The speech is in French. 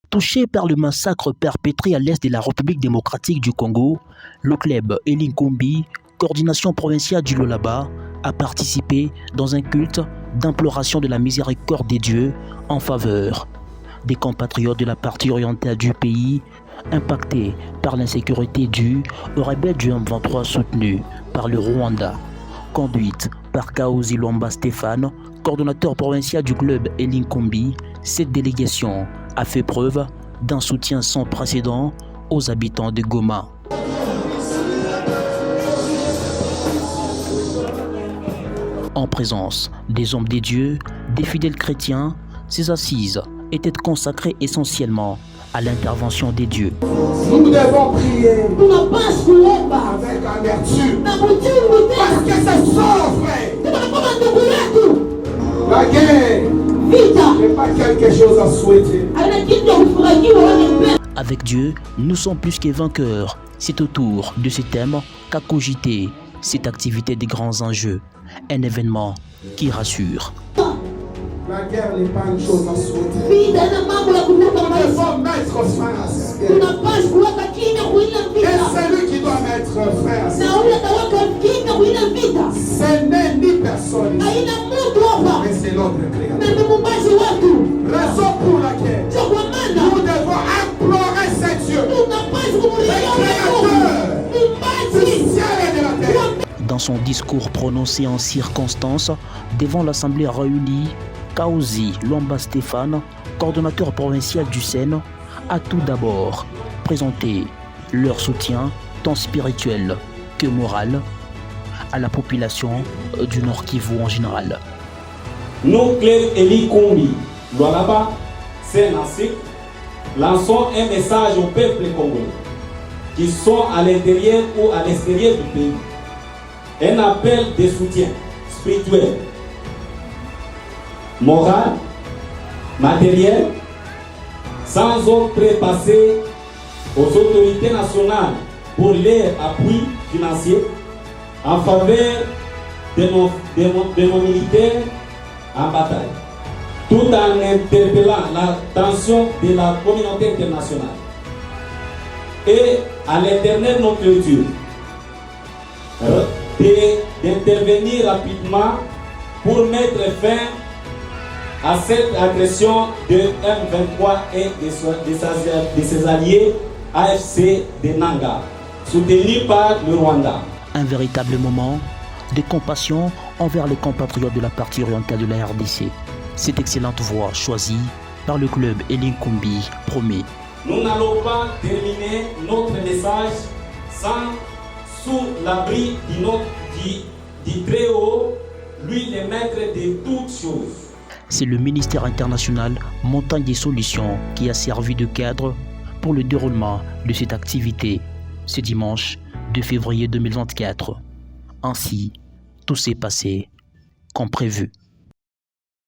Touché par le massacre perpétré à l'est de la République démocratique du Congo, le club Elinkombi, coordination provinciale du Lualaba, a participé dans un culte d'imploration de la miséricorde des dieux en faveur des compatriotes de la partie orientale du pays impactés par l'insécurité due aux rebelles du M23 soutenus par le Rwanda. Conduite par Kaozi Lwamba Stéphane, coordonnateur provincial du club Elinkombi, cette délégation a fait preuve d'un soutien sans précédent aux habitants de Goma. En présence des hommes des dieux, des fidèles chrétiens, ces assises étaient consacrées essentiellement à l'intervention des dieux. Nous devons prier avec amertume parce que c'est ça, frère. La guerre n'est pas quelque chose à souhaiter. Avec Dieu, nous sommes plus que vainqueurs. C'est autour de ce thème qu'a cogité cette activité des grands enjeux. Un événement qui rassure. La guerre n'est pas une chose à souhaiter. Nous devons mettre fin à cette guerre. Et c'est lui qui doit mettre fin à cette guerre. Ce n'est ni personne ici, mais c'est notre Créateur. Raison pour laquelle nous devons implorer ces dieux, le Créateur du ciel et de la terre. Dans son discours prononcé en circonstance devant l'Assemblée réunie, Kaozi Lwamba Stéphane, coordonnateur provincial du SEN, a tout d'abord présenté leur soutien tant spirituel que moral à la population du Nord Kivu en général. Nous, club Elinkombi, Lualaba, SEN-Afrique, lançons un message au peuple congolais qui sont à l'intérieur ou à l'extérieur du pays. Un appel de soutien spirituel, moral, matériel, sans autre trépasser aux autorités nationales pour leur appui financier en faveur de nos militaires en bataille, tout en interpellant l'attention de la communauté internationale et à l'Éternel notre Dieu d'intervenir rapidement pour mettre fin à cette agression de M23 et de ses alliés AFC de Nanga, soutenus par le Rwanda. Un véritable moment de compassion envers les compatriotes de la partie orientale de la RDC. Cette excellente voie choisie par le club Elinkombi promet. Nous n'allons pas terminer notre message sans sous l'abri du Très-Haut, lui le maître de toutes choses. C'est le ministère international Montagne des Solutions qui a servi de cadre pour le déroulement de cette activité ce dimanche 2 février 2024. Ainsi, tout s'est passé comme prévu.